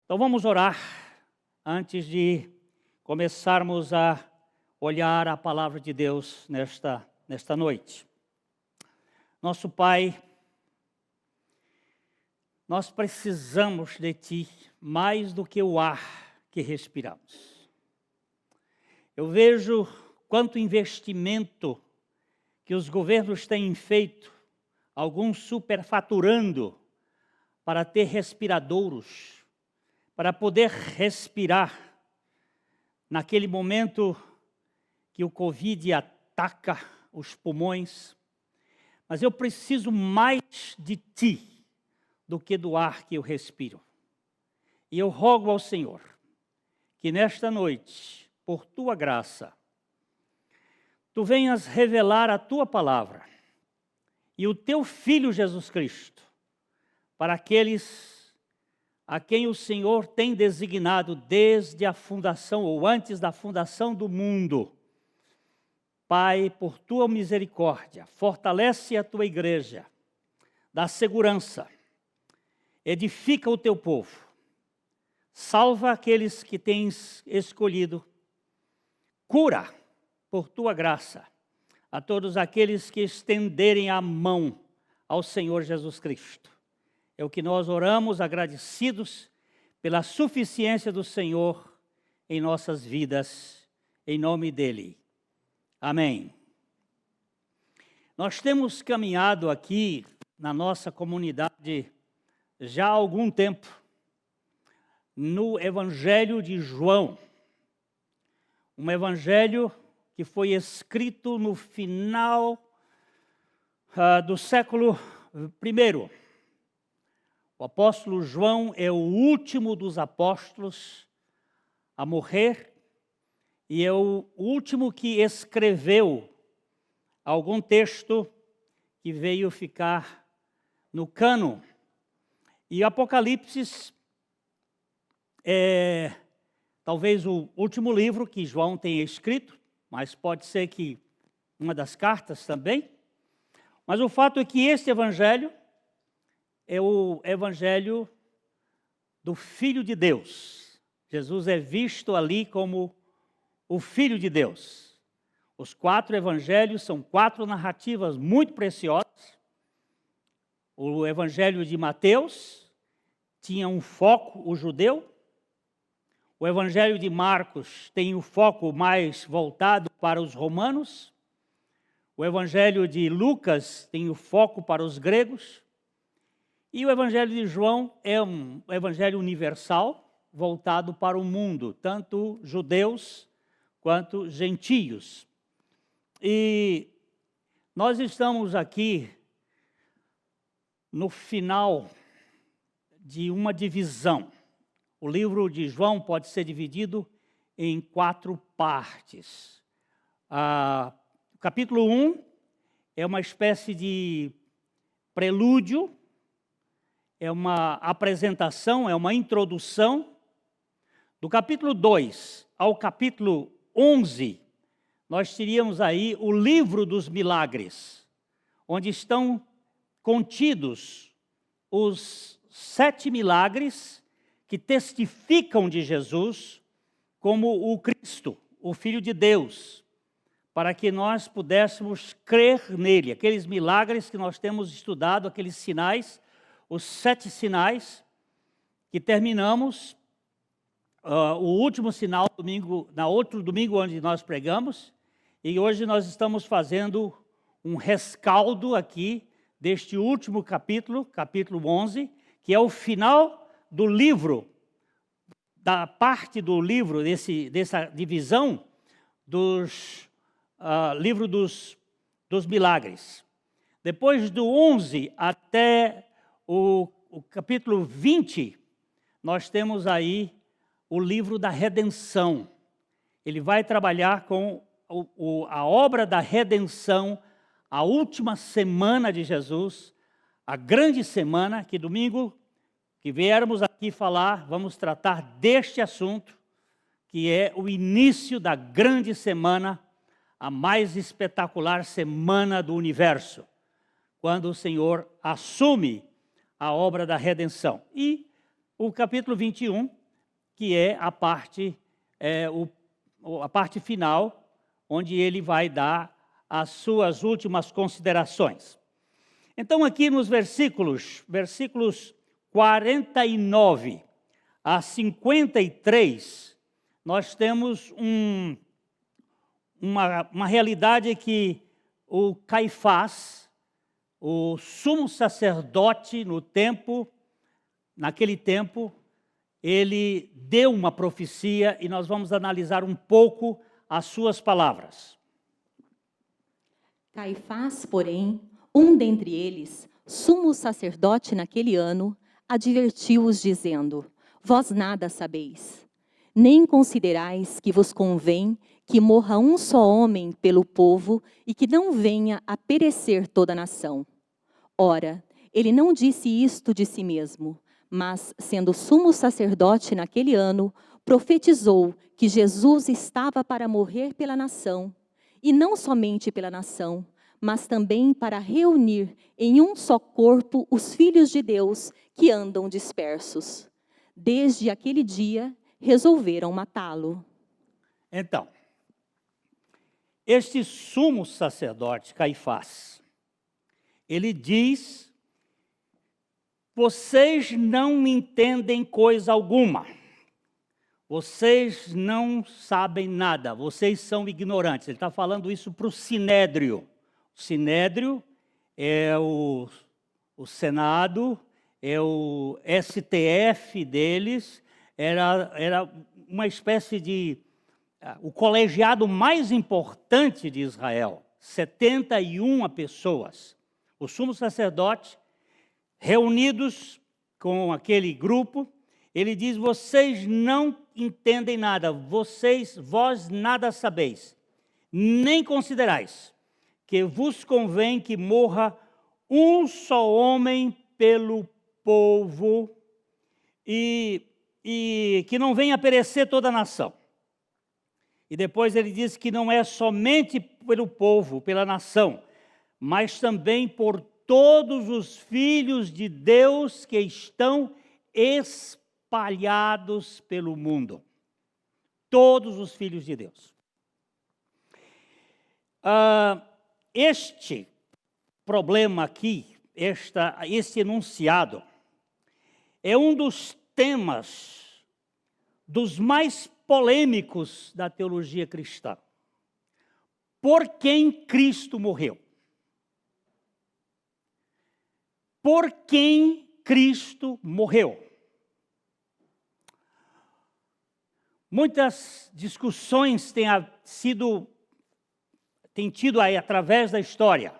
Então vamos orar antes de começarmos a olhar a palavra de Deus nesta noite. Nosso Pai, nós precisamos de Ti mais do que o ar que respiramos. Eu vejo quanto investimento que os governos têm feito, alguns superfaturando para ter respiradouros, para poder respirar naquele momento que o Covid ataca os pulmões. Mas eu preciso mais de Ti do que do ar que eu respiro. E eu rogo ao Senhor que nesta noite, por Tua graça, Tu venhas revelar a Tua palavra e o Teu Filho Jesus Cristo para aqueles a quem o Senhor tem designado desde a fundação ou antes da fundação do mundo. Pai, por Tua misericórdia, fortalece a Tua igreja, dá segurança, edifica o Teu povo, salva aqueles que tens escolhido, cura por Tua graça a todos aqueles que estenderem a mão ao Senhor Jesus Cristo. É o que nós oramos, agradecidos pela suficiência do Senhor em nossas vidas, em nome dEle. Amém. Nós temos caminhado aqui na nossa comunidade já há algum tempo no Evangelho de João. Um evangelho que foi escrito no final do século I. O apóstolo João é o último dos apóstolos a morrer e é o último que escreveu algum texto que veio ficar no cânon. E Apocalipse é talvez o último livro que João tenha escrito, mas pode ser que uma das cartas também. Mas o fato é que este evangelho é o evangelho do Filho de Deus. Jesus é visto ali como o Filho de Deus. Os 4 evangelhos são 4 narrativas muito preciosas. O evangelho de Mateus tinha um foco, o judeu. O evangelho de Marcos tem o foco mais voltado para os romanos. O evangelho de Lucas tem o foco para os gregos. E o evangelho de João é um evangelho universal, voltado para o mundo, tanto judeus quanto gentios. E nós estamos aqui no final de uma divisão. O livro de João pode ser dividido em 4 partes. O capítulo 1 é uma espécie de prelúdio, é uma apresentação, é uma introdução. Do capítulo 2 ao capítulo 11, nós teríamos aí o livro dos milagres, onde estão contidos os 7 milagres que testificam de Jesus como o Cristo, o Filho de Deus, para que nós pudéssemos crer nele. Aqueles milagres que nós temos estudado, aqueles sinais, os 7 sinais, que terminamos o último sinal outro domingo onde nós pregamos, e hoje nós estamos fazendo um rescaldo aqui deste último capítulo, capítulo 11, que é o final do livro, da parte do livro, dessa divisão dos livro dos milagres. Depois do 11 até o capítulo 20, nós temos aí o livro da redenção. Ele vai trabalhar com a obra da redenção, a última semana de Jesus, a grande semana, que domingo que viermos aqui falar, vamos tratar deste assunto, que é o início da grande semana, a mais espetacular semana do universo, quando o Senhor assume a obra da redenção. E o capítulo 21, que é a parte final, onde ele vai dar as suas últimas considerações. Então, aqui nos versículos 49 a 53, nós temos uma realidade que o Caifás, o sumo sacerdote naquele tempo, ele deu uma profecia e nós vamos analisar um pouco as suas palavras. Caifás, porém, um dentre eles, sumo sacerdote naquele ano, advertiu-os dizendo: Vós nada sabeis, nem considerais que vos convém que morra um só homem pelo povo e que não venha a perecer toda a nação. Ora, ele não disse isto de si mesmo, mas, sendo sumo sacerdote naquele ano, profetizou que Jesus estava para morrer pela nação, e não somente pela nação, mas também para reunir em um só corpo os filhos de Deus que andam dispersos. Desde aquele dia, resolveram matá-lo. Então, este sumo sacerdote, Caifás, ele diz: vocês não entendem coisa alguma, vocês não sabem nada, vocês são ignorantes. Ele está falando isso para o Sinédrio. O Sinédrio é o Senado, é o STF deles, era uma espécie de o colegiado mais importante de Israel, 71 pessoas. O sumo sacerdote, reunidos com aquele grupo, ele diz: vocês não entendem nada, vós nada sabeis, nem considerais que vos convém que morra um só homem pelo povo e que não venha a perecer toda a nação. E depois ele diz que não é somente pelo povo, pela nação, mas também por todos os filhos de Deus que estão espalhados pelo mundo. Todos os filhos de Deus. Este problema aqui, este enunciado, é um dos temas dos mais polêmicos da teologia cristã. Por quem Cristo morreu? Por quem Cristo morreu? Muitas discussões têm tido aí através da história.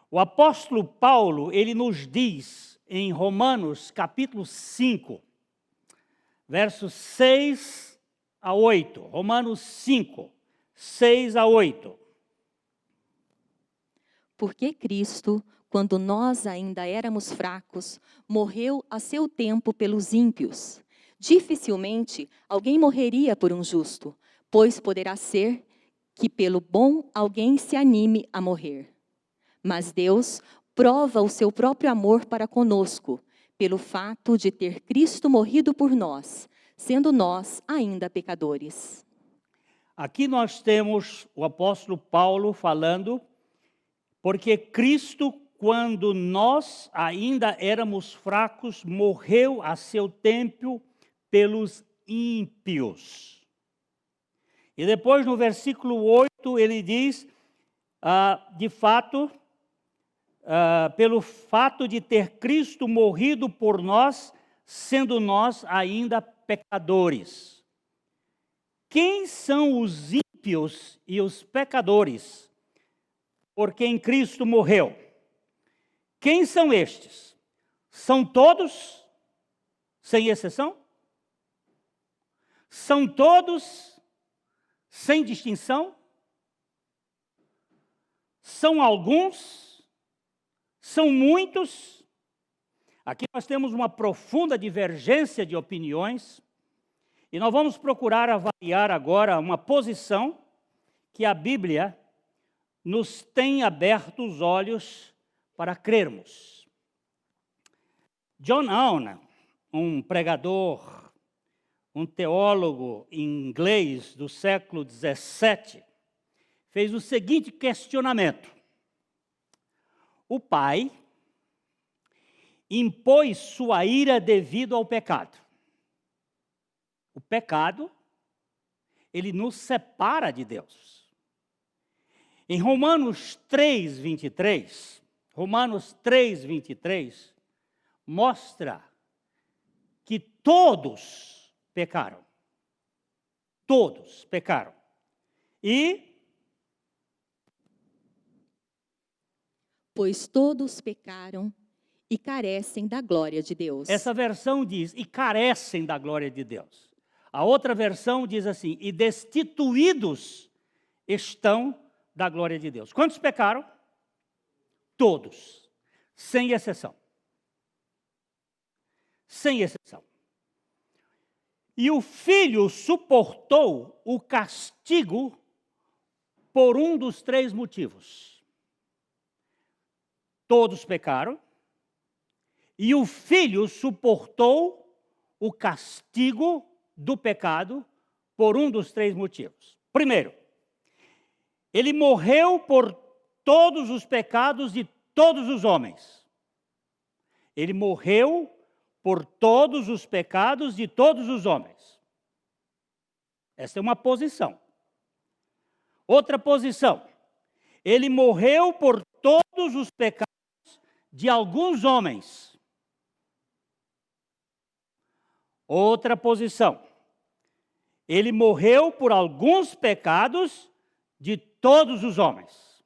O apóstolo Paulo, ele nos diz em Romanos capítulo 5, versos 6 a 8. Romanos 5, 6 a 8. Porque Cristo, quando nós ainda éramos fracos, morreu a seu tempo pelos ímpios. Dificilmente alguém morreria por um justo, pois poderá ser que pelo bom alguém se anime a morrer. Mas Deus prova o seu próprio amor para conosco, pelo fato de ter Cristo morrido por nós, sendo nós ainda pecadores. Aqui nós temos o apóstolo Paulo falando, porque Cristo, quando nós ainda éramos fracos, morreu a seu tempo pelos ímpios. E depois no versículo 8 ele diz, de fato, pelo fato de ter Cristo morrido por nós, sendo nós ainda pecadores. Quem são os ímpios e os pecadores por quem Cristo morreu? Quem são estes? São todos, sem exceção? São todos, sem distinção? São alguns? São muitos? Aqui nós temos uma profunda divergência de opiniões e nós vamos procurar avaliar agora uma posição que a Bíblia nos tem aberto os olhos para crermos. John Owen, um pregador, um teólogo inglês do século XVII, fez o seguinte questionamento. O pai impôs sua ira devido ao pecado. O pecado, ele nos separa de Deus. Em Romanos 3:23, mostra que todos pecaram. Todos pecaram. Pois todos pecaram e carecem da glória de Deus. Essa versão diz, e carecem da glória de Deus. A outra versão diz assim, e destituídos estão da glória de Deus. Quantos pecaram? Todos, sem exceção. Sem exceção. E o Filho suportou o castigo por um dos 3 motivos. Todos pecaram, e o Filho suportou o castigo do pecado por um dos 3 motivos. Primeiro, ele morreu por todos os pecados de todos os homens. Ele morreu por todos os pecados de todos os homens. Essa é uma posição. Outra posição, ele morreu por todos os pecados de alguns homens. Outra posição, ele morreu por alguns pecados de todos os homens.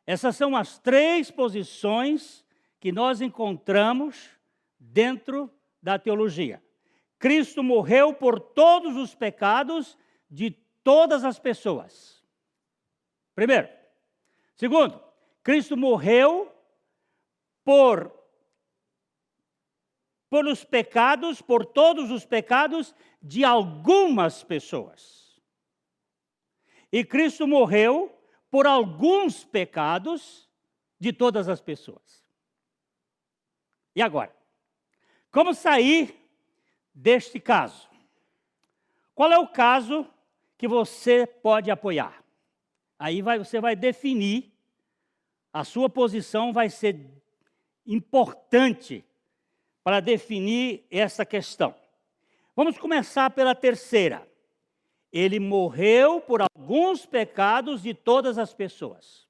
Essas são as 3 posições que nós encontramos dentro da teologia. Cristo morreu por todos os pecados de todas as pessoas. Primeiro. Segundo, Cristo morreu por todos os pecados de algumas pessoas. E Cristo morreu por alguns pecados de todas as pessoas. E agora? Como sair deste caso? Qual é o caso que você pode apoiar? Aí você vai definir, a sua posição vai ser importante para definir essa questão. Vamos começar pela terceira. Ele morreu por alguns pecados de todas as pessoas.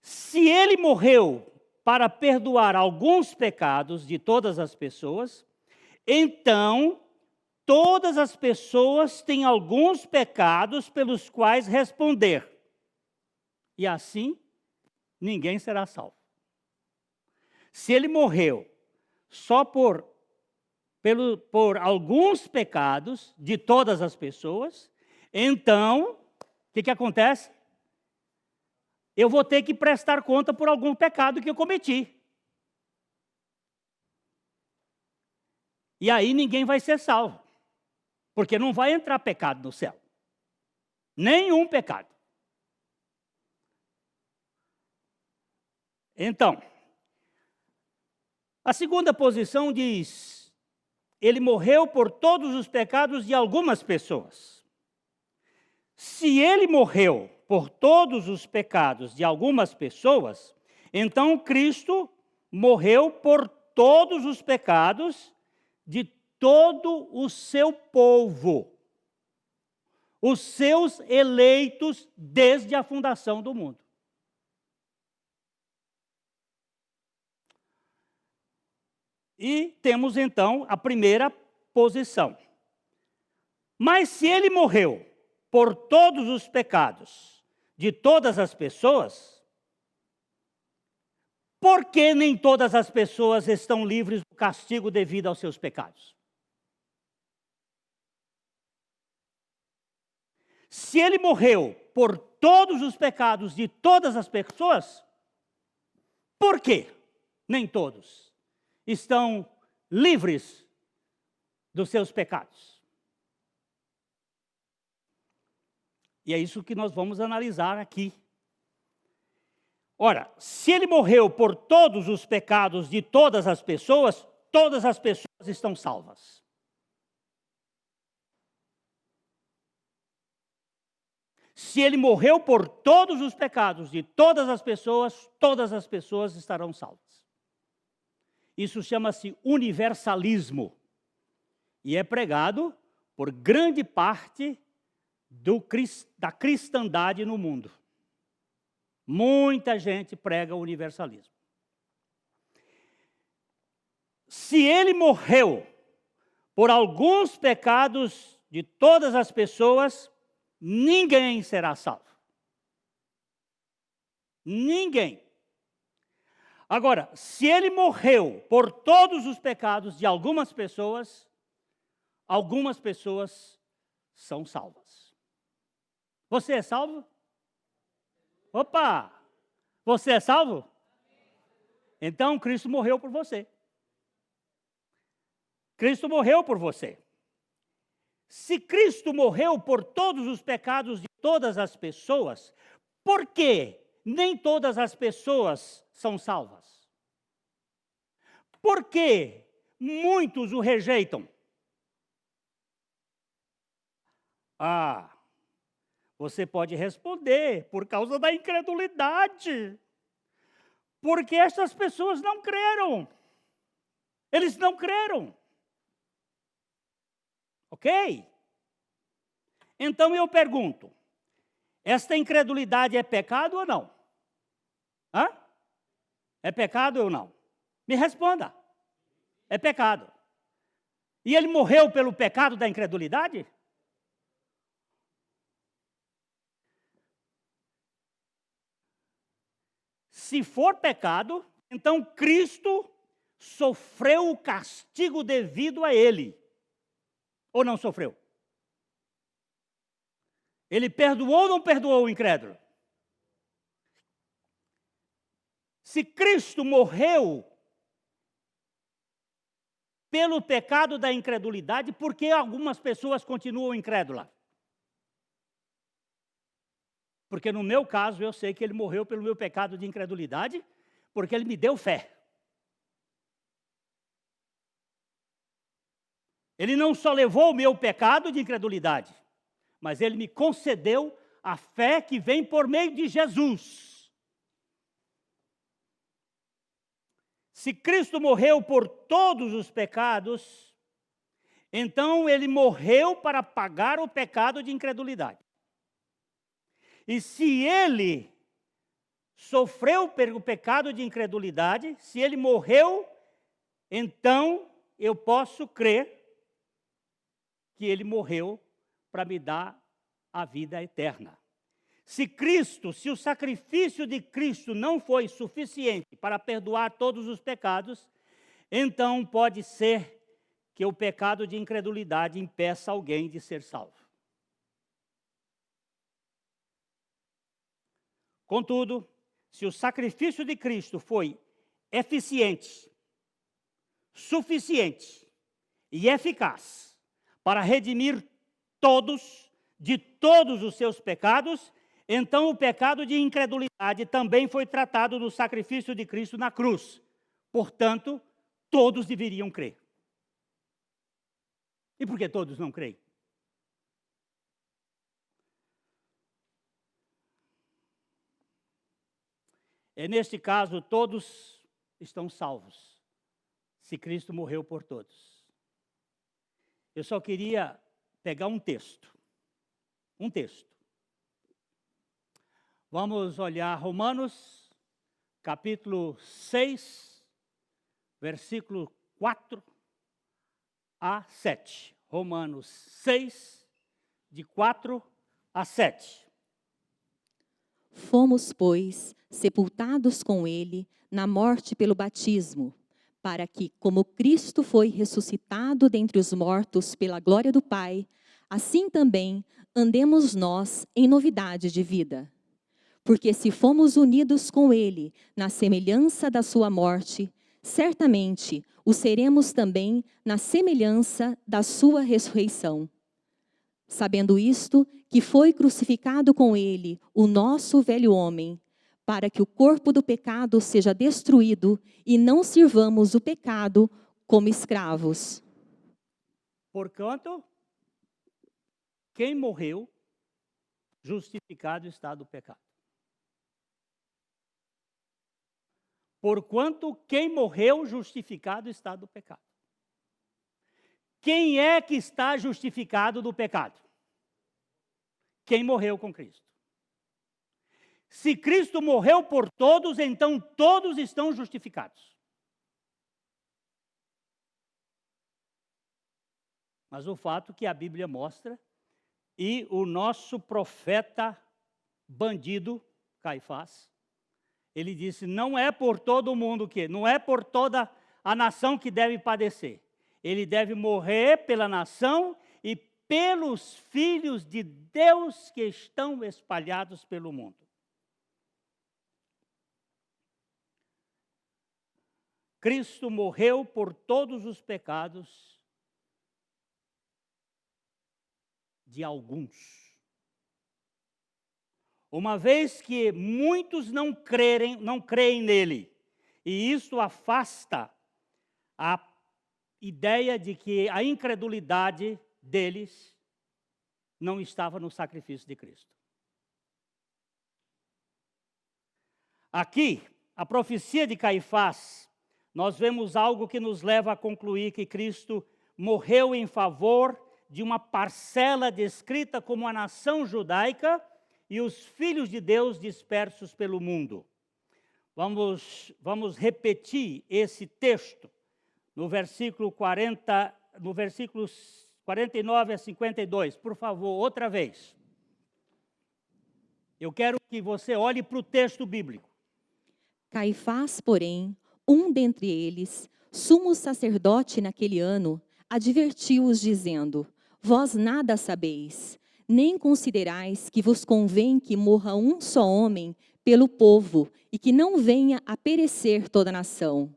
Se ele morreu para perdoar alguns pecados de todas as pessoas, então todas as pessoas têm alguns pecados pelos quais responder. E assim, ninguém será salvo. Se ele morreu só por alguns pecados de todas as pessoas, então, o que acontece? Eu vou ter que prestar conta por algum pecado que eu cometi. E aí ninguém vai ser salvo. Porque não vai entrar pecado no céu. Nenhum pecado. Então, a segunda posição diz, ele morreu por todos os pecados de algumas pessoas. Se ele morreu por todos os pecados de algumas pessoas, então Cristo morreu por todos os pecados de todo o seu povo, os seus eleitos desde a fundação do mundo. E temos então a primeira posição. Mas se ele morreu por todos os pecados de todas as pessoas, por que nem todas as pessoas estão livres do castigo devido aos seus pecados? Se ele morreu por todos os pecados de todas as pessoas, por que nem todos estão livres dos seus pecados? E é isso que nós vamos analisar aqui. Ora, se ele morreu por todos os pecados de todas as pessoas estão salvas. Se ele morreu por todos os pecados de todas as pessoas estarão salvas. Isso chama-se universalismo e é pregado por grande parte da cristandade no mundo. Muita gente prega o universalismo. Se ele morreu por alguns pecados de todas as pessoas, ninguém será salvo. Ninguém. Agora, se ele morreu por todos os pecados de algumas pessoas são salvas. Você é salvo? Opa! Você é salvo? Então, Cristo morreu por você. Cristo morreu por você. Se Cristo morreu por todos os pecados de todas as pessoas, por que nem todas as pessoas são salvas? Por que muitos o rejeitam? Você pode responder, por causa da incredulidade. Porque essas pessoas não creram. Eles não creram. Ok? Então eu pergunto, esta incredulidade é pecado ou não? É pecado ou não? Me responda. É pecado. E ele morreu pelo pecado da incredulidade? Se for pecado, então Cristo sofreu o castigo devido a ele. Ou não sofreu? Ele perdoou ou não perdoou o incrédulo? Se Cristo morreu pelo pecado da incredulidade, por que algumas pessoas continuam incrédulas? Porque no meu caso, eu sei que ele morreu pelo meu pecado de incredulidade, porque ele me deu fé. Ele não só levou o meu pecado de incredulidade, mas ele me concedeu a fé que vem por meio de Jesus. Se Cristo morreu por todos os pecados, então ele morreu para pagar o pecado de incredulidade. E se ele sofreu pelo pecado de incredulidade, se ele morreu, então eu posso crer que ele morreu para me dar a vida eterna. Se o sacrifício de Cristo não foi suficiente para perdoar todos os pecados, então pode ser que o pecado de incredulidade impeça alguém de ser salvo. Contudo, se o sacrifício de Cristo foi eficiente, suficiente e eficaz para redimir todos de todos os seus pecados, então o pecado de incredulidade também foi tratado no sacrifício de Cristo na cruz. Portanto, todos deveriam crer. E por que todos não creem? Neste caso, todos estão salvos, se Cristo morreu por todos. Eu só queria pegar um texto. Vamos olhar Romanos, capítulo 6, versículo 4 a 7. Romanos 6, de 4 a 7. Fomos, pois, sepultados com ele na morte pelo batismo, para que, como Cristo foi ressuscitado dentre os mortos pela glória do Pai, assim também andemos nós em novidade de vida. Porque se fomos unidos com ele na semelhança da sua morte, certamente o seremos também na semelhança da sua ressurreição. Sabendo isto, que foi crucificado com ele o nosso velho homem, para que o corpo do pecado seja destruído e não sirvamos o pecado como escravos. Porquanto, quem morreu, justificado está do pecado. Porquanto, quem morreu, justificado está do pecado. Quem é que está justificado do pecado? Quem morreu com Cristo. Se Cristo morreu por todos, então todos estão justificados. Mas o fato que a Bíblia mostra, e o nosso profeta bandido, Caifás, ele disse, não é por todo mundo não é por toda a nação que deve padecer. Ele deve morrer pela nação e pelos filhos de Deus que estão espalhados pelo mundo. Cristo morreu por todos os pecados de alguns. Uma vez que muitos não creem nele, e isso afasta a ideia de que a incredulidade deles não estava no sacrifício de Cristo. Aqui, a profecia de Caifás, nós vemos algo que nos leva a concluir que Cristo morreu em favor de uma parcela descrita como a nação judaica e os filhos de Deus dispersos pelo mundo. Vamos repetir esse texto no versículo 40, no versículos 49 a 52, por favor, outra vez. Eu quero que você olhe para o texto bíblico. Caifás, porém, um dentre eles, sumo sacerdote naquele ano, advertiu-os dizendo, vós nada sabeis, nem considerais que vos convém que morra um só homem pelo povo e que não venha a perecer toda a nação.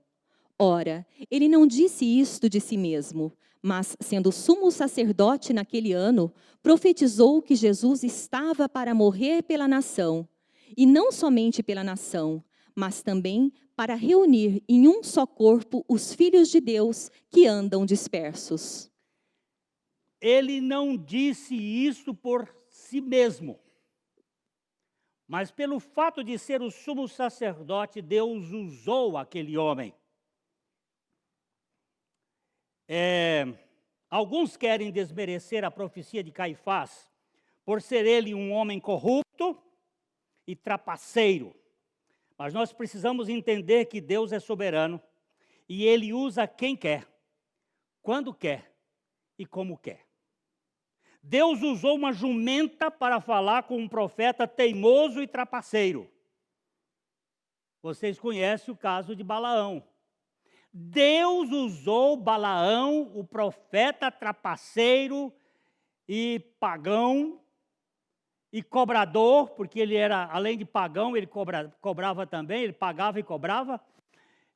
Ora, ele não disse isto de si mesmo, mas, sendo sumo sacerdote naquele ano, profetizou que Jesus estava para morrer pela nação, e não somente pela nação, mas também para reunir em um só corpo os filhos de Deus que andam dispersos. Ele não disse isso por si mesmo, mas pelo fato de ser o sumo sacerdote, Deus usou aquele homem. Alguns querem desmerecer a profecia de Caifás por ser ele um homem corrupto e trapaceiro. Mas nós precisamos entender que Deus é soberano e Ele usa quem quer, quando quer e como quer. Deus usou uma jumenta para falar com um profeta teimoso e trapaceiro. Vocês conhecem o caso de Balaão. Deus usou Balaão, o profeta trapaceiro e pagão e cobrador, porque ele era, além de pagão, ele cobrava também, ele pagava e cobrava.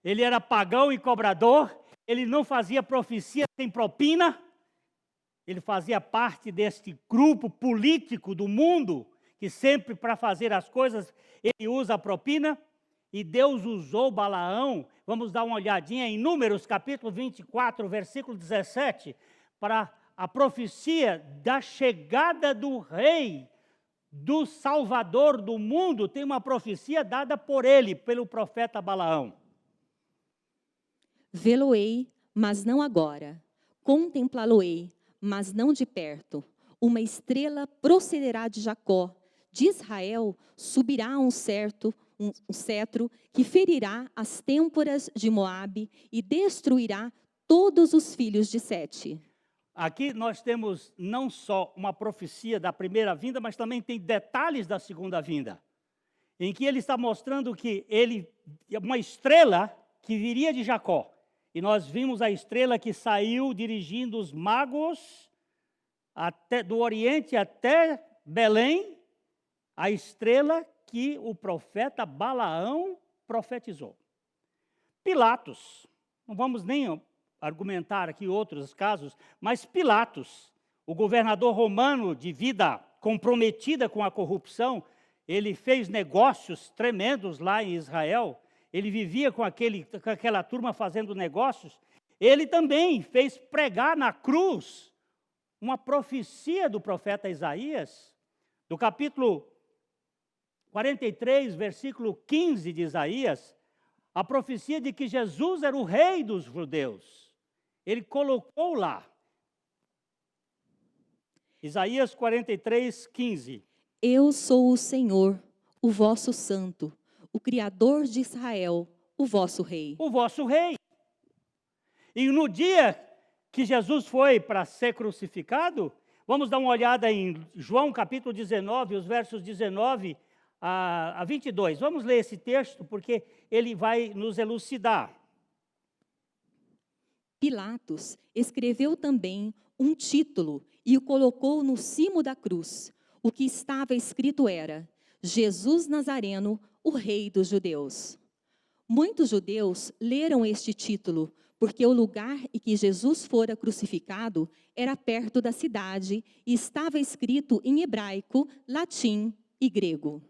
Ele era pagão e cobrador, ele não fazia profecia sem propina, ele fazia parte deste grupo político do mundo, que sempre para fazer as coisas, ele usa a propina. E Deus usou Balaão, vamos dar uma olhadinha em Números, capítulo 24, versículo 17, para a profecia da chegada do rei, do Salvador do mundo, tem uma profecia dada por ele, pelo profeta Balaão. Vê-lo-ei, mas não agora. Contemplá-lo-ei, mas não de perto. Uma estrela procederá de Jacó. De Israel subirá um cetro que ferirá as têmporas de Moabe e destruirá todos os filhos de Sete. Aqui nós temos não só uma profecia da primeira vinda, mas também tem detalhes da segunda vinda, em que ele está mostrando que uma estrela que viria de Jacó, e nós vimos a estrela que saiu dirigindo os magos do Oriente até Belém, a estrela que o profeta Balaão profetizou. Pilatos, não vamos nem argumentar aqui outros casos, mas Pilatos, o governador romano de vida comprometida com a corrupção, ele fez negócios tremendos lá em Israel, ele vivia com aquela turma fazendo negócios, ele também fez pregar na cruz uma profecia do profeta Isaías, do capítulo 43, versículo 15 de Isaías, a profecia de que Jesus era o rei dos judeus. Ele colocou lá. Isaías 43, 15. Eu sou o Senhor, o vosso santo, o Criador de Israel, o vosso rei. O vosso rei. E no dia que Jesus foi para ser crucificado, vamos dar uma olhada em João capítulo 19, os versos 19 a 22. Vamos ler esse texto, porque ele vai nos elucidar. Pilatos escreveu também um título e o colocou no cimo da cruz. O que estava escrito era: Jesus Nazareno, o Rei dos Judeus. Muitos judeus leram este título, porque o lugar em que Jesus fora crucificado era perto da cidade e estava escrito em hebraico, latim e grego.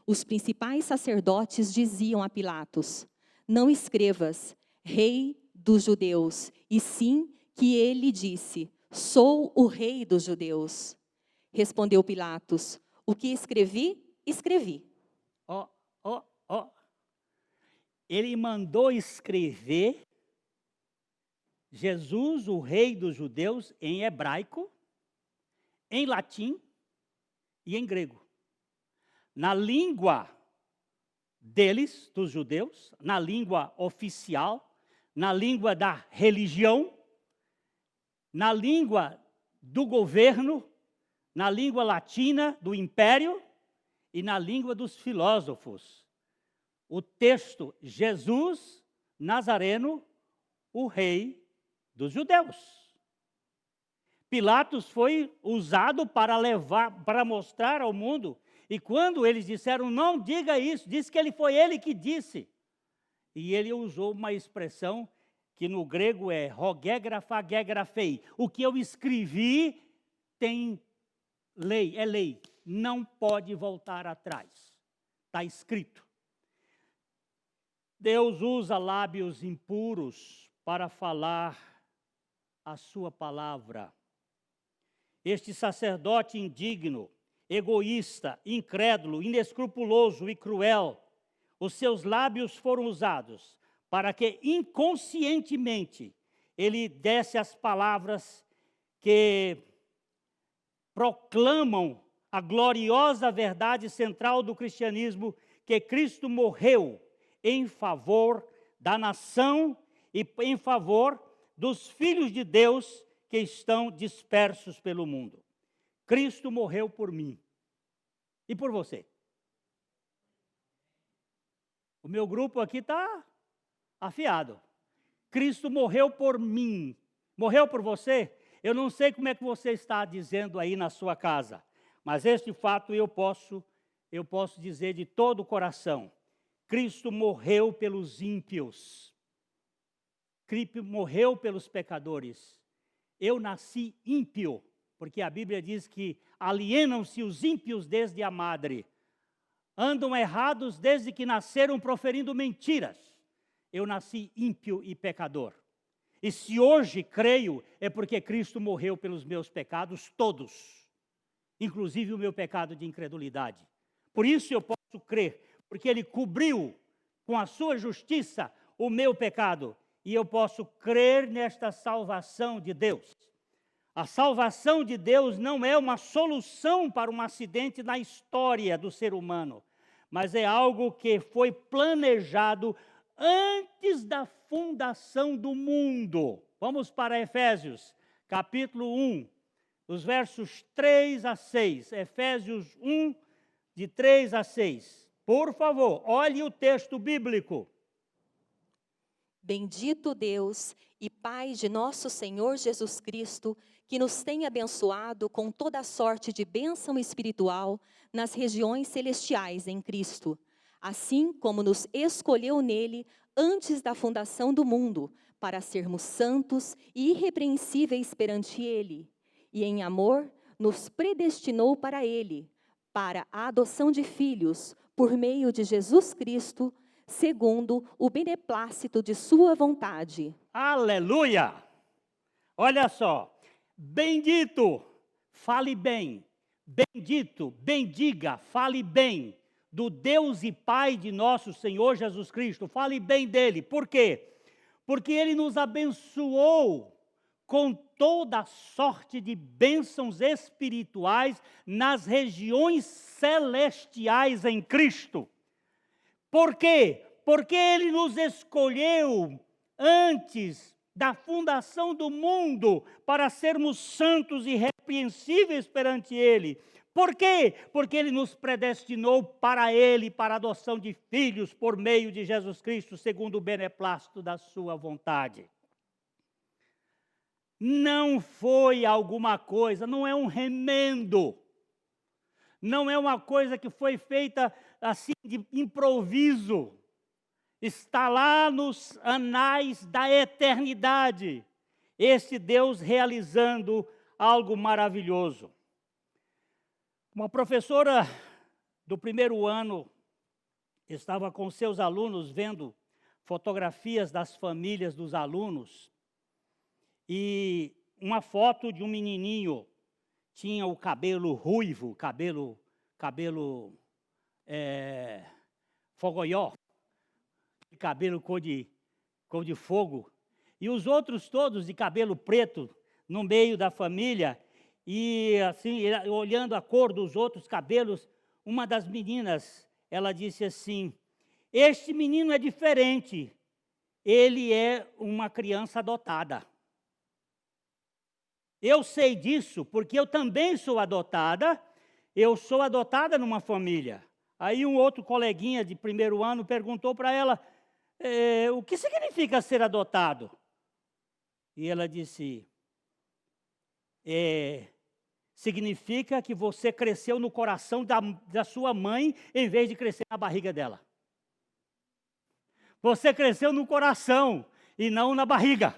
Os principais sacerdotes diziam a Pilatos: não escrevas, Rei dos Judeus, e sim que ele disse: sou o Rei dos Judeus. Respondeu Pilatos: o que escrevi, escrevi. Ele mandou escrever Jesus, o Rei dos Judeus, em hebraico, em latim e em grego. Na língua deles, dos judeus, na língua oficial, na língua da religião, na língua do governo, na língua latina do império e na língua dos filósofos. O texto Jesus Nazareno, o Rei dos Judeus. Pilatos foi usado para mostrar ao mundo, e quando eles disseram, não diga isso, disse que foi ele que disse. E ele usou uma expressão que no grego é rogégrafagégrafei. O que eu escrevi tem lei, é lei, não pode voltar atrás. Está escrito. Deus usa lábios impuros para falar a sua palavra. Este sacerdote indigno, egoísta, incrédulo, inescrupuloso e cruel, os seus lábios foram usados para que inconscientemente ele desse as palavras que proclamam a gloriosa verdade central do cristianismo, que Cristo morreu em favor da nação e em favor dos filhos de Deus que estão dispersos pelo mundo. Cristo morreu por mim e por você. O meu grupo aqui está afiado. Cristo morreu por mim. Morreu por você? Eu não sei como é que você está dizendo aí na sua casa, mas este fato eu posso dizer de todo o coração. Cristo morreu pelos ímpios. Cristo morreu pelos pecadores. Eu nasci ímpio, porque a Bíblia diz que alienam-se os ímpios desde a madre. Andam errados desde que nasceram proferindo mentiras. Eu nasci ímpio e pecador. E se hoje creio, é porque Cristo morreu pelos meus pecados todos, inclusive o meu pecado de incredulidade. Por isso eu posso crer, porque Ele cobriu com a sua justiça o meu pecado, e eu posso crer nesta salvação de Deus. A salvação de Deus não é uma solução para um acidente na história do ser humano, mas é algo que foi planejado antes da fundação do mundo. Vamos para Efésios, capítulo 1, os versos 3 a 6. Efésios 1, de 3 a 6. Por favor, olhe o texto bíblico. Bendito Deus e Pai de nosso Senhor Jesus Cristo, que nos tem abençoado com toda sorte de bênção espiritual nas regiões celestiais em Cristo, assim como nos escolheu nele antes da fundação do mundo, para sermos santos e irrepreensíveis perante ele, e em amor nos predestinou para ele, para a adoção de filhos por meio de Jesus Cristo, segundo o beneplácito de sua vontade. Aleluia! Olha só, bendito, fale bem, bendito, bendiga, fale bem do Deus e Pai de nosso Senhor Jesus Cristo, fale bem dele. Por quê? Porque ele nos abençoou com toda sorte de bênçãos espirituais nas regiões celestiais em Cristo. Por quê? Porque ele nos escolheu antes da fundação do mundo para sermos santos e irrepreensíveis perante ele. Por quê? Porque ele nos predestinou para ele, para a adoção de filhos por meio de Jesus Cristo, segundo o beneplácito da sua vontade. Não foi alguma coisa, não é um remendo, não é uma coisa que foi feita assim de improviso. Está lá nos anais da eternidade, esse Deus realizando algo maravilhoso. Uma professora do primeiro ano estava com seus alunos vendo fotografias das famílias dos alunos e uma foto de um menininho tinha o cabelo ruivo, cabelo fogoió, cabelo cor de fogo, e os outros todos de cabelo preto no meio da família, e assim, olhando a cor dos outros cabelos, uma das meninas, ela disse assim: este menino é diferente, ele é uma criança adotada. Eu sei disso porque eu também sou adotada, eu sou adotada numa família. Aí um outro coleguinha de primeiro ano perguntou para ela, o que significa ser adotado? E ela disse, significa que você cresceu no coração da sua mãe em vez de crescer na barriga dela. Você cresceu no coração e não na barriga.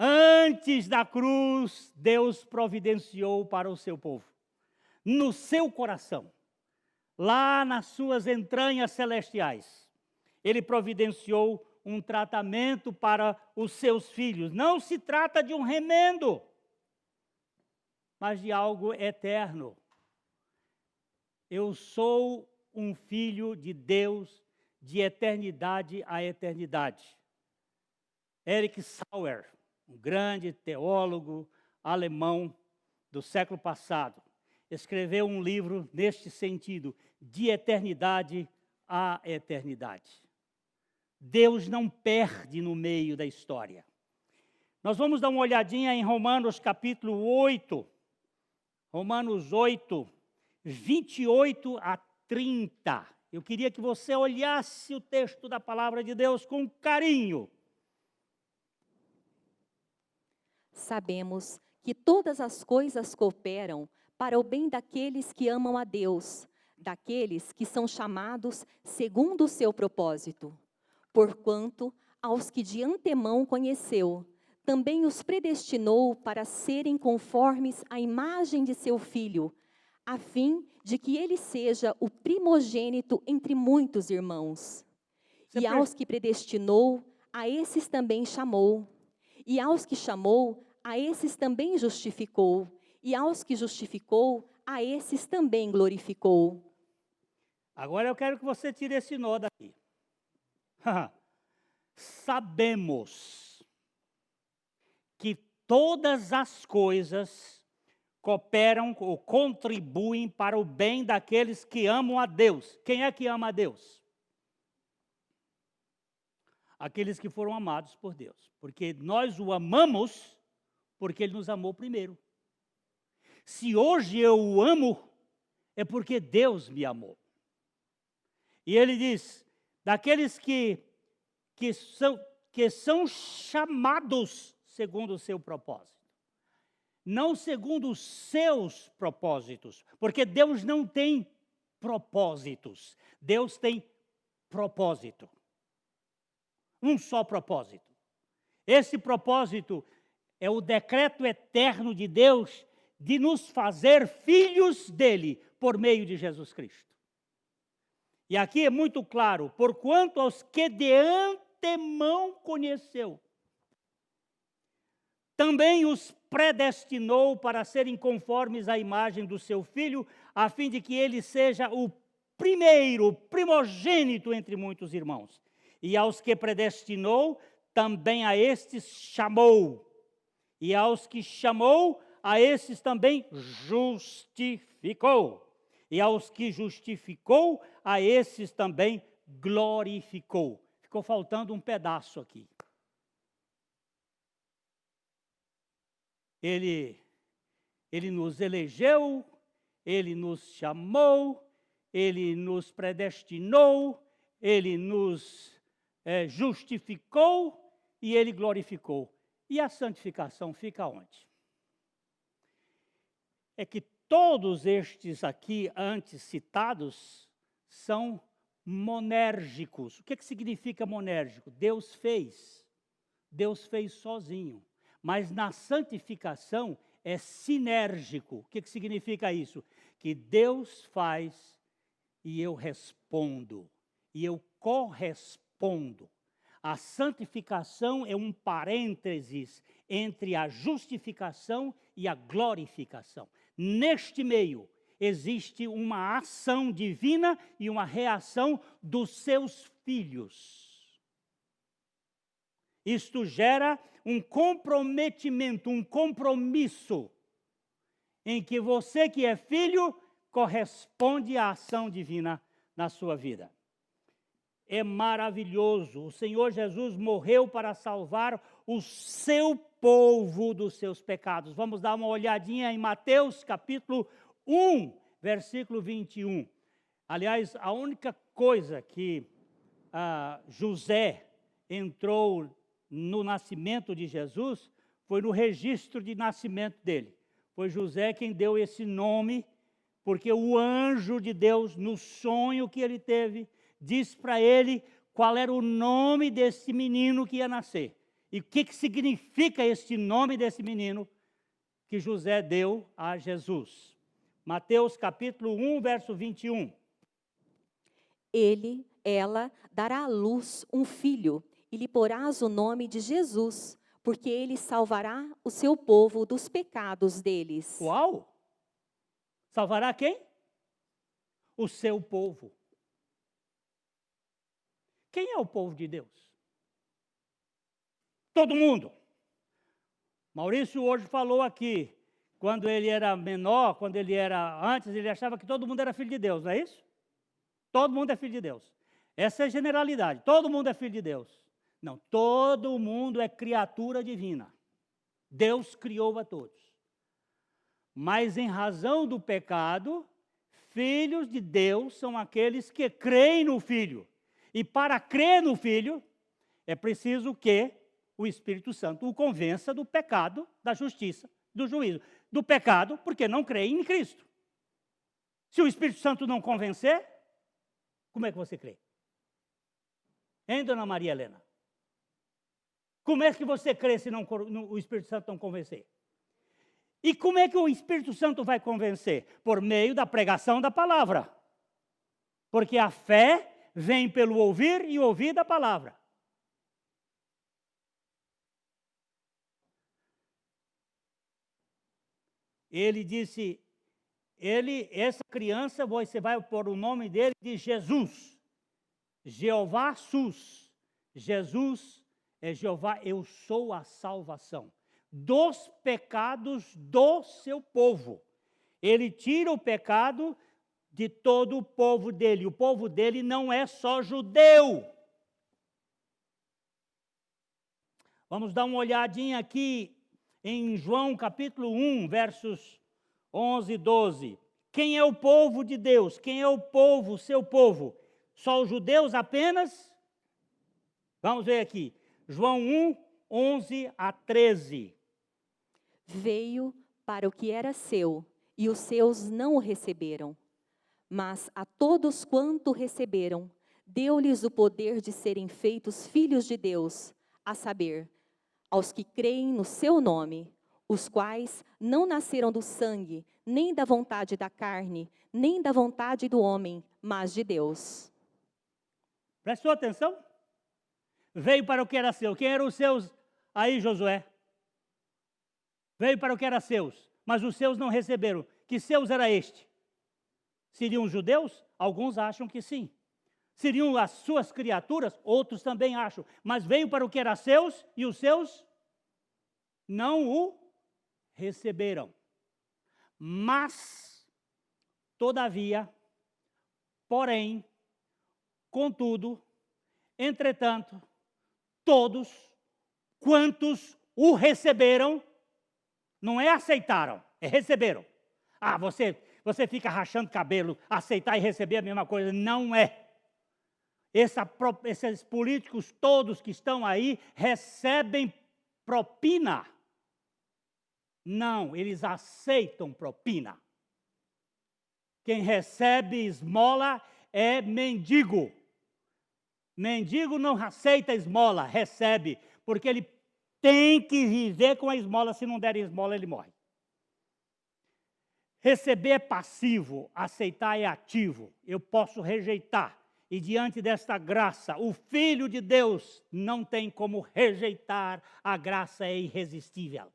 Antes da cruz, Deus providenciou para o seu povo. No seu coração, lá nas suas entranhas celestiais, Ele providenciou um tratamento para os seus filhos. Não se trata de um remendo, mas de algo eterno. Eu sou um filho de Deus de eternidade a eternidade. Erich Sauer, um grande teólogo alemão do século passado, escreveu um livro neste sentido, de eternidade a eternidade. Deus não perde no meio da história. Nós vamos dar uma olhadinha em Romanos capítulo 8, Romanos 8, 28 a 30. Eu queria que você olhasse o texto da palavra de Deus com carinho. Sabemos que todas as coisas cooperam para o bem daqueles que amam a Deus, daqueles que são chamados segundo o seu propósito. Porquanto, aos que de antemão conheceu, também os predestinou para serem conformes à imagem de seu Filho, a fim de que ele seja o primogênito entre muitos irmãos. E aos que predestinou, a esses também chamou. E aos que chamou, a esses também justificou. E aos que justificou, a esses também glorificou. Agora eu quero que você tire esse nó daqui. Sabemos que todas as coisas cooperam ou contribuem para o bem daqueles que amam a Deus. Quem é que ama a Deus? Aqueles que foram amados por Deus. Porque nós o amamos porque Ele nos amou primeiro. Se hoje eu o amo, é porque Deus me amou. E Ele diz, daqueles que são chamados segundo o seu propósito. Não segundo os seus propósitos, porque Deus não tem propósitos. Deus tem propósito. Um só propósito. Esse propósito é o decreto eterno de Deus de nos fazer filhos dele, por meio de Jesus Cristo. E aqui é muito claro, porquanto aos que de antemão conheceu, também os predestinou para serem conformes à imagem do seu Filho, a fim de que ele seja o primeiro, o primogênito entre muitos irmãos. E aos que predestinou, também a estes chamou. E aos que chamou, a esses também justificou. E aos que justificou, a esses também glorificou. Ficou faltando um pedaço aqui. Ele nos elegeu, Ele nos chamou, Ele nos predestinou, Ele nos justificou e Ele glorificou. E a santificação fica onde? É que todos estes aqui antes citados são monérgicos. O que significa monérgico? Deus fez sozinho. Mas na santificação é sinérgico. O que significa isso? Que Deus faz e eu respondo, e eu correspondo. A santificação é um parênteses entre a justificação e a glorificação. Neste meio, existe uma ação divina e uma reação dos seus filhos. Isto gera um comprometimento, um compromisso, em que você que é filho corresponde à ação divina na sua vida. É maravilhoso. O Senhor Jesus morreu para salvar o seu povo dos seus pecados. Vamos dar uma olhadinha em Mateus capítulo 1, versículo 21. Aliás, a única coisa que José entrou no nascimento de Jesus, foi no registro de nascimento dele. Foi José quem deu esse nome, porque o anjo de Deus, no sonho que ele teve, disse para ele qual era o nome desse menino que ia nascer. E o que significa este nome desse menino que José deu a Jesus. Mateus capítulo 1, verso 21. Ela dará à luz um filho, e lhe porás o nome de Jesus, porque ele salvará o seu povo dos pecados deles. Uau! Salvará quem? O seu povo. Quem é o povo de Deus? Todo mundo. Maurício hoje falou aqui, quando ele era menor, quando ele era antes, ele achava que todo mundo era filho de Deus, não é isso? Todo mundo é filho de Deus. Essa é a generalidade, todo mundo é filho de Deus. Não, todo mundo é criatura divina. Deus criou a todos. Mas em razão do pecado, filhos de Deus são aqueles que creem no Filho. E para crer no Filho, é preciso que o Espírito Santo o convença do pecado, da justiça, do juízo. Do pecado, porque não creem em Cristo. Se o Espírito Santo não convencer, como é que você crê? Hein, dona Maria Helena? Como é que você crê se o Espírito Santo não convencer? E como é que o Espírito Santo vai convencer? Por meio da pregação da palavra. Porque a fé vem pelo ouvir e ouvir da palavra. Ele disse, essa criança, você vai pôr o nome dele de Jesus. Jeová Sus. Jesus é Jeová, eu sou a salvação dos pecados do seu povo. Ele tira o pecado de todo o povo dele. O povo dele não é só judeu. Vamos dar uma olhadinha aqui em João capítulo 1, versos 11 e 12. Quem é o povo de Deus? Quem é o povo, seu povo? Só os judeus apenas? Vamos ver aqui. João 1, 11 a 13. Veio para o que era seu, e os seus não o receberam. Mas a todos quanto receberam, deu-lhes o poder de serem feitos filhos de Deus, a saber, aos que creem no seu nome, os quais não nasceram do sangue, nem da vontade da carne, nem da vontade do homem, mas de Deus. Prestou atenção? Veio para o que era seu. Quem eram os seus aí, Josué? Veio para o que era seus, mas os seus não receberam. Que seus era este? Seriam os judeus? Alguns acham que sim. Seriam as suas criaturas? Outros também acham. Mas veio para o que era seus e os seus não o receberam. Mas, todavia, porém, contudo, entretanto, todos quantos o receberam, não é aceitaram, é receberam. Ah, você fica rachando cabelo, aceitar e receber a mesma coisa. Não é. Esses políticos todos que estão aí recebem propina. Não, eles aceitam propina. Quem recebe esmola é mendigo. Mendigo não aceita esmola, recebe, porque ele tem que viver com a esmola. Se não der esmola, ele morre. Receber é passivo, aceitar é ativo. Eu posso rejeitar. E diante desta graça, o Filho de Deus não tem como rejeitar. A graça é irresistível.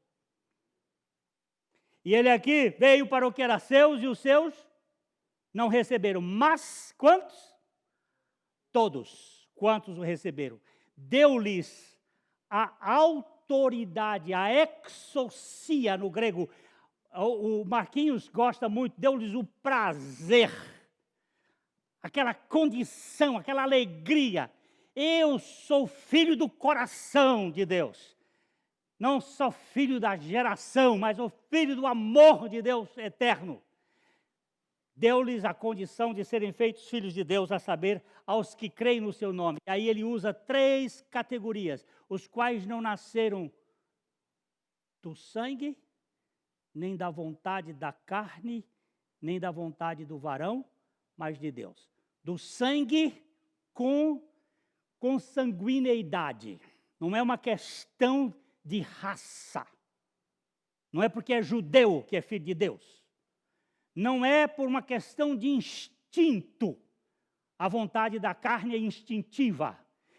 E ele aqui veio para o que era seus e os seus não receberam. Mas quantos? Todos. Quantos o receberam? Deu-lhes a autoridade, a exousia no grego. O Marquinhos gosta muito, deu-lhes o prazer, aquela condição, aquela alegria. Eu sou filho do coração de Deus. Não sou filho da geração, mas o filho do amor de Deus eterno. Deu-lhes a condição de serem feitos filhos de Deus, a saber, aos que creem no seu nome. E aí ele usa 3 categorias, os quais não nasceram do sangue, nem da vontade da carne, nem da vontade do varão, mas de Deus. Do sangue com consanguineidade. Não é uma questão de raça. Não é porque é judeu que é filho de Deus. Não é por uma questão de instinto. A vontade da carne é instintiva.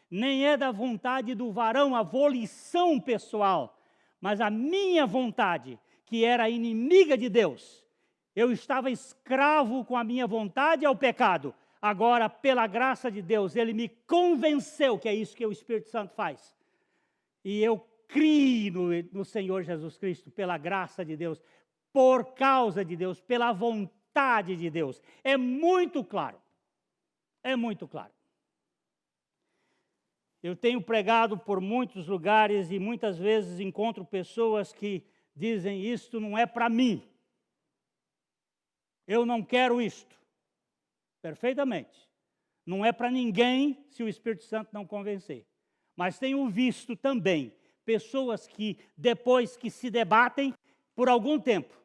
Nem é da vontade do varão a volição pessoal. Mas a minha vontade, que era inimiga de Deus. Eu estava escravo com a minha vontade ao pecado. Agora, pela graça de Deus, Ele me convenceu que é isso que o Espírito Santo faz. E eu crio no Senhor Jesus Cristo, pela graça de Deus, por causa de Deus, pela vontade de Deus. É muito claro. É muito claro. Eu tenho pregado por muitos lugares e muitas vezes encontro pessoas que dizem: isto não é para mim. Eu não quero isto. Perfeitamente. Não é para ninguém se o Espírito Santo não convencer. Mas tenho visto também pessoas que, depois que se debatem por algum tempo,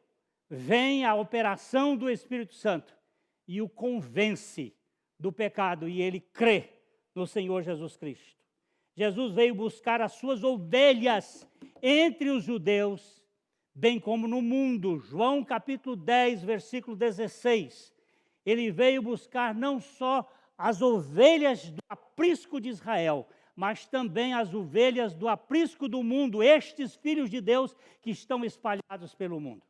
vem a operação do Espírito Santo e o convence do pecado e ele crê no Senhor Jesus Cristo. Jesus veio buscar as suas ovelhas entre os judeus, bem como no mundo. João capítulo 10, versículo 16. Ele veio buscar não só as ovelhas do aprisco de Israel, mas também as ovelhas do aprisco do mundo, estes filhos de Deus que estão espalhados pelo mundo.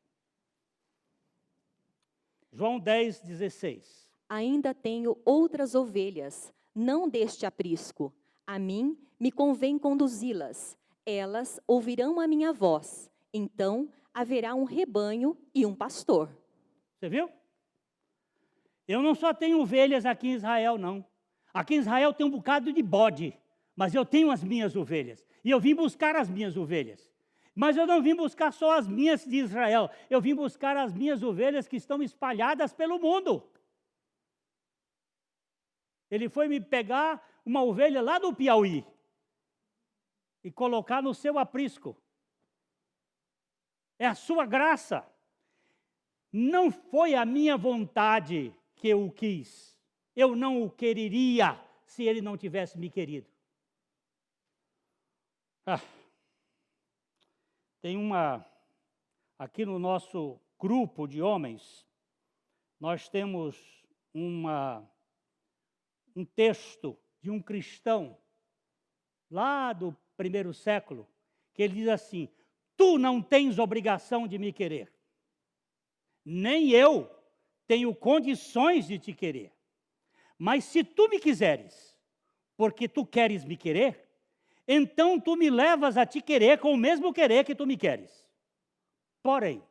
João 10, 16. Ainda tenho outras ovelhas, não deste aprisco. A mim me convém conduzi-las. Elas ouvirão a minha voz. Então haverá um rebanho e um pastor. Você viu? Eu não só tenho ovelhas aqui em Israel, não. Aqui em Israel tem um bocado de bode, mas eu tenho as minhas ovelhas. E eu vim buscar as minhas ovelhas. Mas eu não vim buscar só as minhas de Israel. Eu vim buscar as minhas ovelhas que estão espalhadas pelo mundo. Ele foi me pegar uma ovelha lá do Piauí e colocar no seu aprisco. É a sua graça. Não foi a minha vontade que eu o quis. Eu não o quereria se ele não tivesse me querido. Tem uma aqui no nosso grupo de homens, nós temos um texto de um cristão, lá do primeiro século, que ele diz assim: tu não tens obrigação de me querer, nem eu tenho condições de te querer. Mas se tu me quiseres, porque tu queres me querer, então tu me levas a te querer com o mesmo querer que tu me queres. Porém,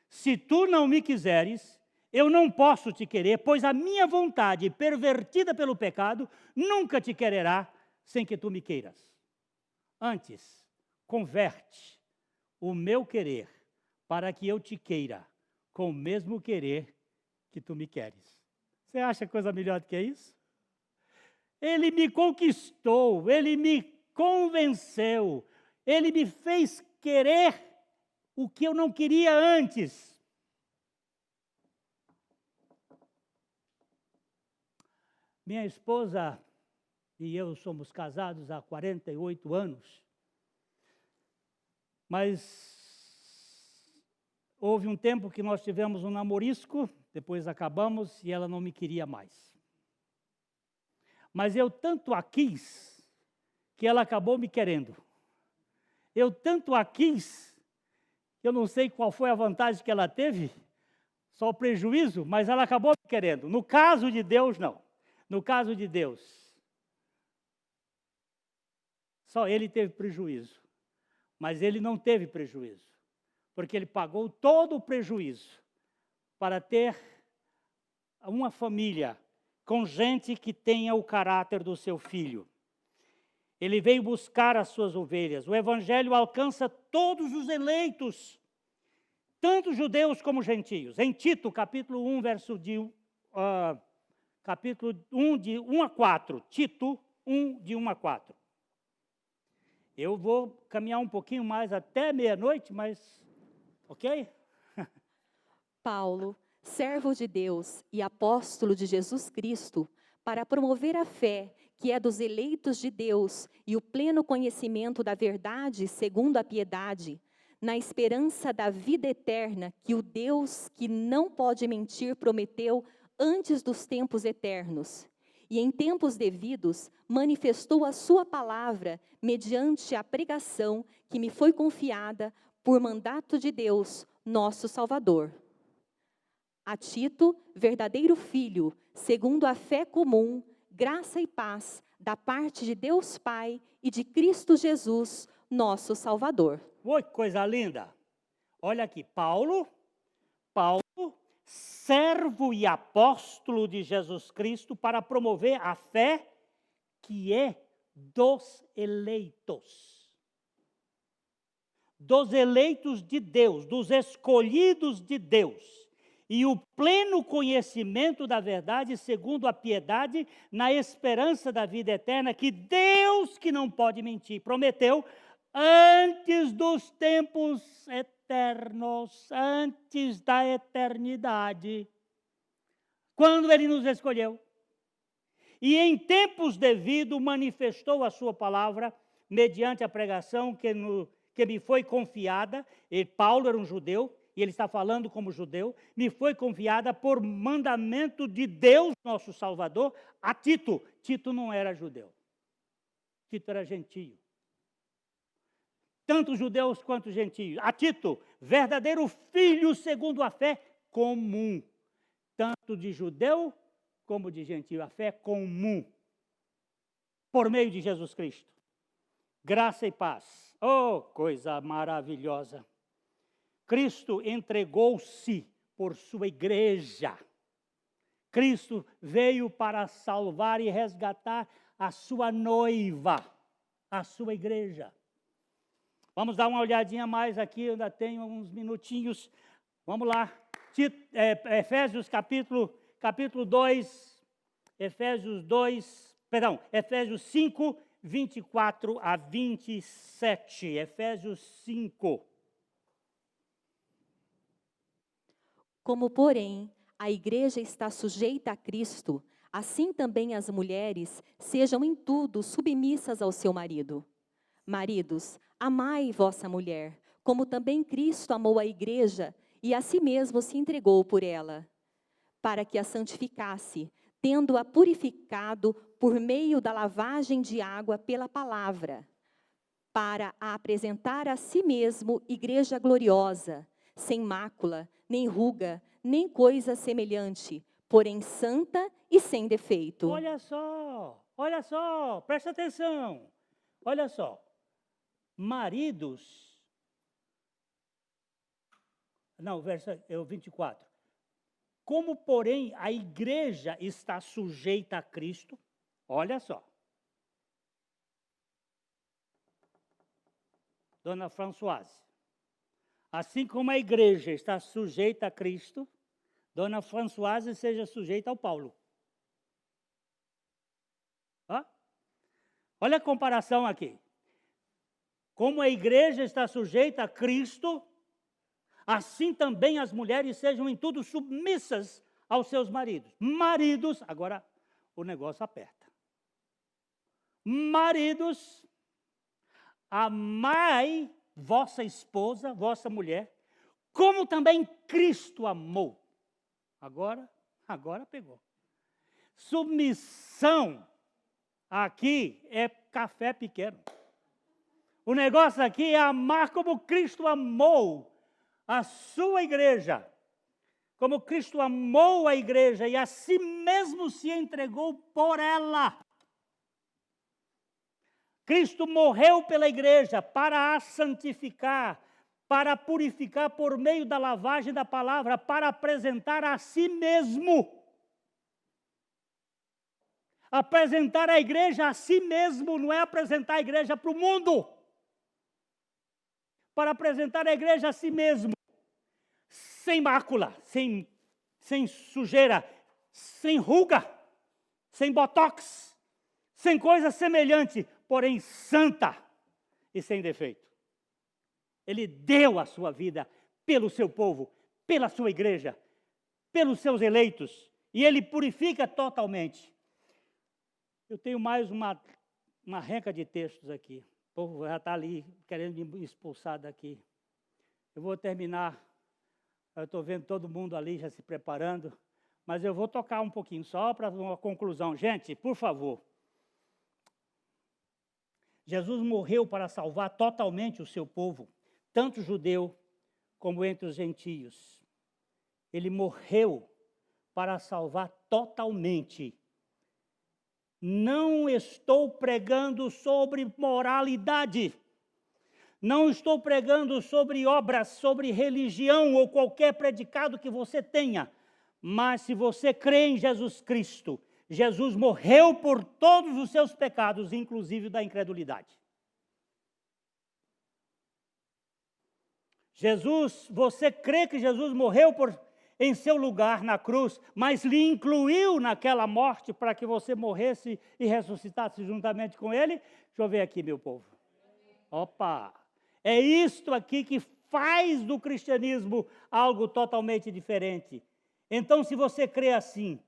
se tu não me quiseres, eu não posso te querer, pois a minha vontade, pervertida pelo pecado, nunca te quererá sem que tu me queiras. Antes, converte o meu querer para que eu te queira com o mesmo querer que tu me queres. Você acha coisa melhor do que isso? Ele me conquistou, ele me convenceu, ele me fez querer o que eu não queria antes. Minha esposa e eu somos casados há 48 anos, mas houve um tempo que nós tivemos um namorisco, depois acabamos e ela não me queria mais. Mas eu tanto a quis que ela acabou me querendo. Eu tanto a quis, eu não sei qual foi a vantagem que ela teve, só o prejuízo, mas ela acabou me querendo. No caso de Deus, não. No caso de Deus, só ele teve prejuízo, mas ele não teve prejuízo, porque ele pagou todo o prejuízo para ter uma família com gente que tenha o caráter do seu filho. Ele veio buscar as suas ovelhas. O evangelho alcança todos os eleitos, tanto judeus como gentios. Em Tito, capítulo 1, capítulo 1, de 1 a 4. Tito 1, de 1 a 4. Eu vou caminhar um pouquinho mais até meia-noite, mas ok? Paulo, servo de Deus e apóstolo de Jesus Cristo, para promover a fé que é dos eleitos de Deus e o pleno conhecimento da verdade segundo a piedade, na esperança da vida eterna que o Deus que não pode mentir prometeu antes dos tempos eternos. E em tempos devidos manifestou a sua palavra mediante a pregação que me foi confiada por mandato de Deus, nosso Salvador. A Tito, verdadeiro filho, segundo a fé comum, graça e paz da parte de Deus Pai e de Cristo Jesus, nosso Salvador. Oi, coisa linda! Olha aqui, Paulo, servo e apóstolo de Jesus Cristo, para promover a fé que é dos eleitos. Dos eleitos de Deus, dos escolhidos de Deus. E o pleno conhecimento da verdade, segundo a piedade, na esperança da vida eterna, que Deus, que não pode mentir, prometeu antes dos tempos eternos, antes da eternidade, quando Ele nos escolheu. E em tempos devidos manifestou a sua palavra, mediante a pregação que me foi confiada. E Paulo era um judeu, e ele está falando como judeu, me foi confiada por mandamento de Deus, nosso Salvador, a Tito. Tito não era judeu, Tito era gentio. Tanto judeus quanto gentios. A Tito, verdadeiro filho segundo a fé comum, tanto de judeu como de gentio, a fé comum, por meio de Jesus Cristo. Graça e paz. Oh, coisa maravilhosa! Cristo entregou-se por sua igreja. Cristo veio para salvar e resgatar a sua noiva, a sua igreja. Vamos dar uma olhadinha mais aqui, eu ainda tenho uns minutinhos. Vamos lá. Efésios capítulo 2, Efésios 5, 24 a 27. Efésios 5. Como, porém, a igreja está sujeita a Cristo, assim também as mulheres sejam em tudo submissas ao seu marido. Maridos, amai vossa mulher, como também Cristo amou a igreja e a si mesmo se entregou por ela, para que a santificasse, tendo-a purificado por meio da lavagem de água pela palavra, para a apresentar a si mesmo igreja gloriosa, sem mácula, nem ruga, nem coisa semelhante, porém santa e sem defeito. Olha só, presta atenção. Olha só, maridos... Não, verso 24. Como, porém, a igreja está sujeita a Cristo, olha só. Dona Françoise, assim como a igreja está sujeita a Cristo, Dona Françoise seja sujeita ao Paulo. Ó? Olha a comparação aqui. Como a igreja está sujeita a Cristo, assim também as mulheres sejam em tudo submissas aos seus maridos. Maridos, agora o negócio aperta. Maridos, amai vossa esposa, vossa mulher, como também Cristo amou. Agora pegou. Submissão aqui é café pequeno. O negócio aqui é amar como Cristo amou a sua igreja, como Cristo amou a igreja e a si mesmo se entregou por ela. Cristo morreu pela igreja para a santificar, para a purificar por meio da lavagem da palavra, para apresentar a si mesmo. Apresentar a igreja a si mesmo, não é apresentar a igreja para o mundo. Para apresentar a igreja a si mesmo. Sem mácula, sem sujeira, sem ruga, sem botox, sem coisa semelhante, porém santa e sem defeito. Ele deu a sua vida pelo seu povo, pela sua igreja, pelos seus eleitos, e ele purifica totalmente. Eu tenho mais uma renca de textos aqui. O povo já está ali querendo me expulsar daqui. Eu vou terminar. Eu estou vendo todo mundo ali já se preparando, mas eu vou tocar um pouquinho só para uma conclusão. Gente, por favor. Jesus morreu para salvar totalmente o seu povo, tanto judeu como entre os gentios. Ele morreu para salvar totalmente. Não estou pregando sobre moralidade. Não estou pregando sobre obras, sobre religião ou qualquer predicado que você tenha. Mas se você crê em Jesus Cristo, Jesus morreu por todos os seus pecados, inclusive da incredulidade. Você crê que Jesus morreu em seu lugar na cruz, mas lhe incluiu naquela morte para que você morresse e ressuscitasse juntamente com ele? Deixa eu ver aqui, meu povo. Opa! É isto aqui que faz do cristianismo algo totalmente diferente. Então, se você crê assim,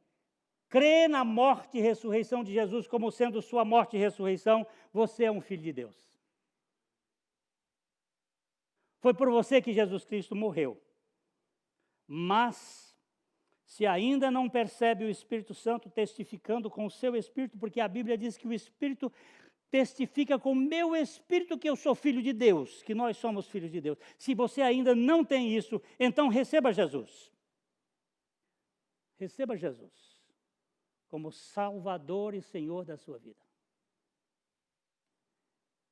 crê na morte e ressurreição de Jesus como sendo sua morte e ressurreição, você é um filho de Deus. Foi por você que Jesus Cristo morreu. Mas, se ainda não percebe o Espírito Santo testificando com o seu Espírito, porque a Bíblia diz que o Espírito testifica com o meu espírito que eu sou filho de Deus, que nós somos filhos de Deus. Se você ainda não tem isso, então receba Jesus. Receba Jesus como Salvador e Senhor da sua vida.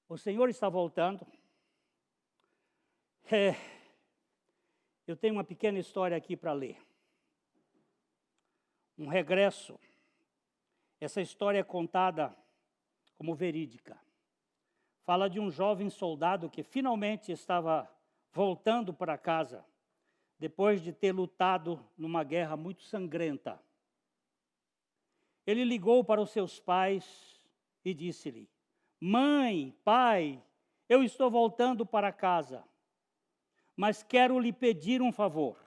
O Senhor está voltando. Eu tenho uma pequena história aqui para ler. Um regresso. Essa história é contada como verídica. Fala de um jovem soldado que finalmente estava voltando para casa, depois de ter lutado numa guerra muito sangrenta. Ele ligou para os seus pais e disse-lhe: Mãe, pai, eu estou voltando para casa, mas quero lhe pedir um favor.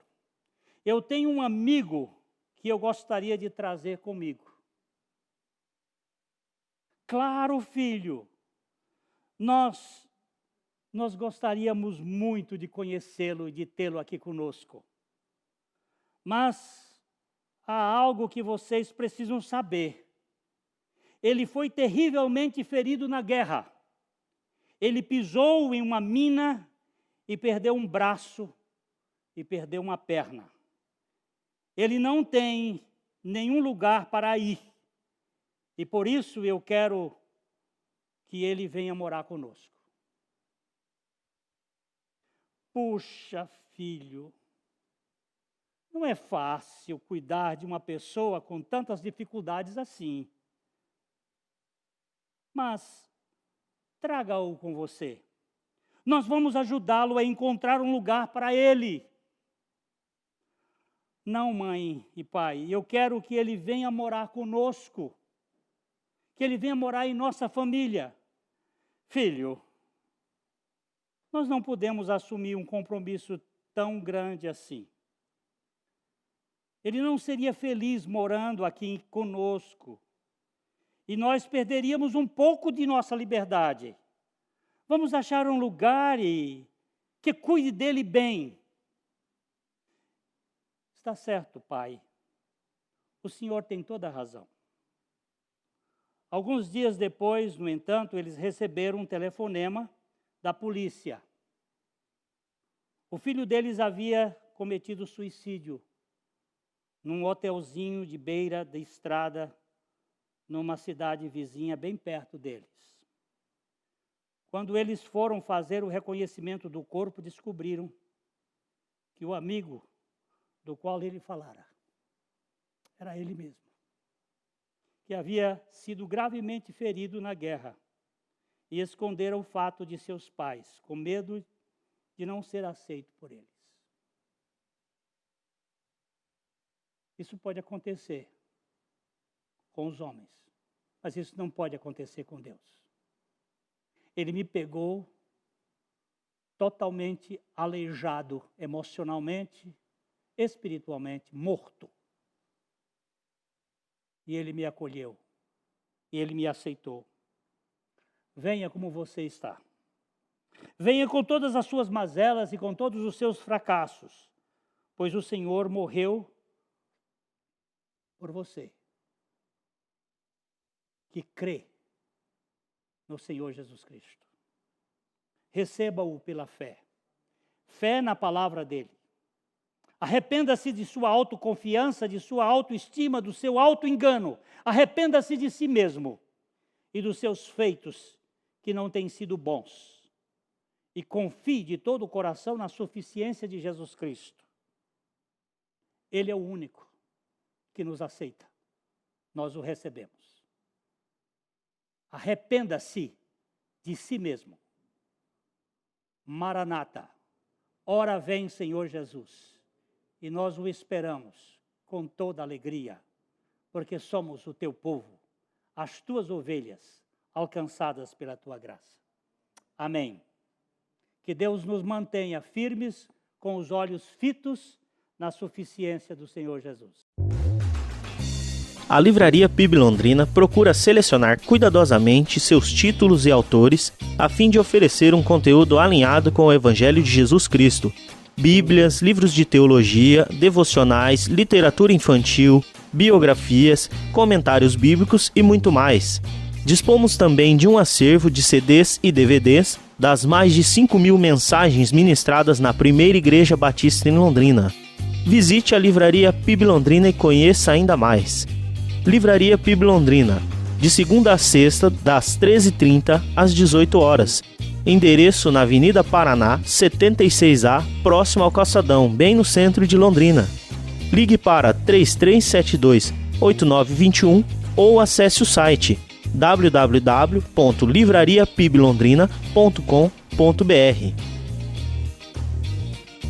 Eu tenho um amigo que eu gostaria de trazer comigo. Claro, filho, nós nós gostaríamos muito de conhecê-lo e de tê-lo aqui conosco. Mas há algo que vocês precisam saber. Ele foi terrivelmente ferido na guerra. Ele pisou em uma mina e perdeu um braço e perdeu uma perna. Ele não tem nenhum lugar para ir. E por isso eu quero que ele venha morar conosco. Puxa, filho, não é fácil cuidar de uma pessoa com tantas dificuldades assim. Mas traga-o com você. Nós vamos ajudá-lo a encontrar um lugar para ele. Não, mãe e pai, eu quero que ele venha morar conosco. Que ele venha morar em nossa família. Filho, nós não podemos assumir um compromisso tão grande assim. Ele não seria feliz morando aqui conosco. E nós perderíamos um pouco de nossa liberdade. Vamos achar um lugar que cuide dele bem. Está certo, pai. O senhor tem toda a razão. Alguns dias depois, no entanto, eles receberam um telefonema da polícia. O filho deles havia cometido suicídio num hotelzinho de beira da estrada, numa cidade vizinha, bem perto deles. Quando eles foram fazer o reconhecimento do corpo, descobriram que o amigo do qual ele falara era ele mesmo, que havia sido gravemente ferido na guerra e esconderam o fato de seus pais, com medo de não ser aceito por eles. Isso pode acontecer com os homens, mas isso não pode acontecer com Deus. Ele me pegou totalmente aleijado emocionalmente, espiritualmente, morto. E ele me acolheu. E ele me aceitou. Venha como você está. Venha com todas as suas mazelas e com todos os seus fracassos, pois o Senhor morreu por você, que crê no Senhor Jesus Cristo. Receba-o pela fé. Fé na palavra dele. Arrependa-se de sua autoconfiança, de sua autoestima, do seu autoengano. Arrependa-se de si mesmo e dos seus feitos que não têm sido bons. E confie de todo o coração na suficiência de Jesus Cristo. Ele é o único que nos aceita. Nós o recebemos. Arrependa-se de si mesmo. Maranata, ora vem, Senhor Jesus. E nós o esperamos com toda alegria, porque somos o teu povo, as tuas ovelhas, alcançadas pela tua graça. Amém. Que Deus nos mantenha firmes, com os olhos fitos na suficiência do Senhor Jesus. A Livraria PIB Londrina procura selecionar cuidadosamente seus títulos e autores a fim de oferecer um conteúdo alinhado com o Evangelho de Jesus Cristo. Bíblias, livros de teologia, devocionais, literatura infantil, biografias, comentários bíblicos e muito mais. Dispomos também de um acervo de CDs e DVDs das mais de 5.000 mensagens ministradas na Primeira Igreja Batista em Londrina. Visite a Livraria PIB Londrina e conheça ainda mais. Livraria PIB Londrina, de segunda a sexta, das 13h30 às 18h. Endereço na Avenida Paraná, 76A, próximo ao Calçadão, bem no centro de Londrina. Ligue para 3372-8921 ou acesse o site www.livrariapiblondrina.com.br.